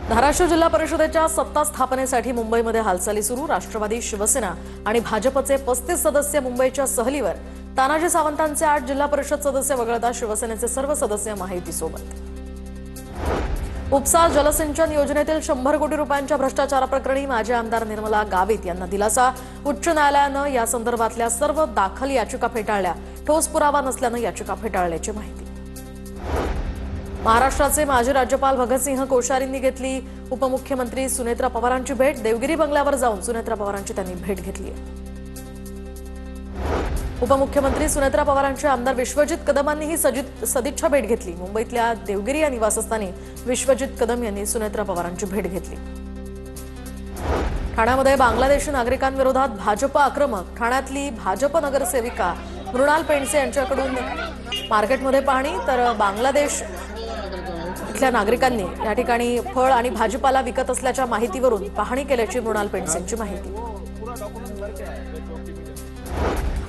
धाराशिव जिल्हा परिषदेच्या सत्ता स्थापनेसाठी मुंबईमध्ये हालचाली सुरू। राष्ट्रवादी, शिवसेना आणि भाजपचे 35 सदस्य मुंबईच्या सहलीवर। तानाजी सावंतांचे 8 जिल्हा परिषद सदस्य वगळता शिवसेनेचे सर्व सदस्य माहितीसोबत। उपसा जलसिंचन योजनेतील 100 कोटी रुपयांच्या भ्रष्टाचाराप्रकरणी माजी आमदार निर्मला गावित यांना दिलासा। उच्च न्यायालयानं या संदर्भातल्या सर्व दाखल याचिका फेटाळल्या। ठोस पुरावा नसल्यानं याचिका फेटाळल्याची माहिती। महाराष्ट्राचे माजी राज्यपाल भगतसिंह कोश्यारींनी घेतली उपमुख्यमंत्री सुनेत्रा पवारांची भेट। देवगिरी बंगल्यावर जाऊन सुनेत्रा पवारांची त्यांनी भेट घेतली। उपमुख्यमंत्री सुनेत्रा पवारांचे आमदार विश्वजित कदमांनीही सदिच्छा भेट घेतली। मुंबईतल्या देवगिरी या निवासस्थानी विश्वजित कदम यांनी सुनेत्रा पवारांची भेट घेतली। ठाण्यामध्ये बांगलादेशी नागरिकांविरोधात भाजप आक्रमक। ठाण्यातली भाजप नगरसेविका मृणाल पेंडसे यांच्याकडून मार्केटमध्ये पाहणी, तर बांगलादेश इथल्या नागरिकांनी या ठिकाणी फळ आणि भाजीपाला विकत असल्याच्या माहितीवरून पाहणी केल्याची मृणाल पेंडसेंची माहिती।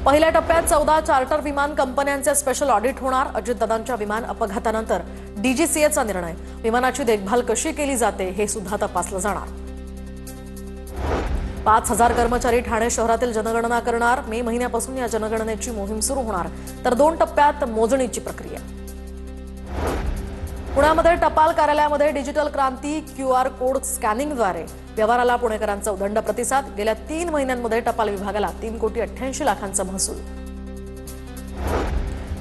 पहिल्या टप्प्यात 14 चार्टर विमान कंपन्यांचे स्पेशल ऑडिट होणार। अजितदादांच्या विमान अपघातानंतर डीजीसीएचा निर्णय। विमानाची देखभाल कशी केली जाते हे सुद्धा तपासलं जाणार। 5000 कर्मचारी ठाणे शहरातील जनगणना करणार। मे महिन्यापासून या जनगणनेची मोहीम सुरू होणार, तर 2 टप्प्यात मोजणीची प्रक्रिया। पुण्यामध्ये टपाल कार्यालयामध्ये डिजिटल क्रांती। क्यूआर कोड स्कॅनिंगद्वारे व्यवहाराला पुणेकरांचा उदंड प्रतिसाद। गेल्या 3 महिन्यांमध्ये टपाल विभागाला 3,88,00,000चा महसूल।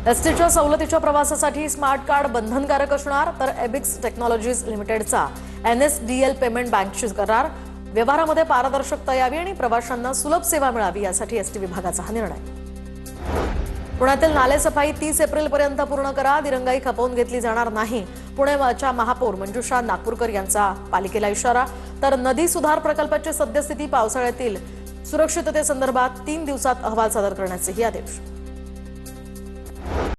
एसटीच्या सवलतीच्या प्रवासासाठी स्मार्ट कार्ड बंधनकारक असणार, तर एबिक्स टेक्नॉलॉजीज लिमिटेडचा एनएसडीएल पेमेंट बँकशी करार। व्यवहारामध्ये पारदर्शकता यावी आणि प्रवाशांना सुलभ सेवा मिळावी यासाठी एसटी विभागाचा हा निर्णय। पुण्यातील नालेसफाई 30 एप्रिलपर्यंत पूर्ण करा। दिरंगाई खपवून घेतली जाणार नाही। पुण्याच्या महापौर मंजुषा नागपूरकर यांचा पालिकेला इशारा। तर नदी सुधार प्रकल्पाची सद्यस्थिती, पावसाळ्यातील सुरक्षिततेसंदर्भात 3 दिवसात अहवाल सादर करण्याचेही आदेश।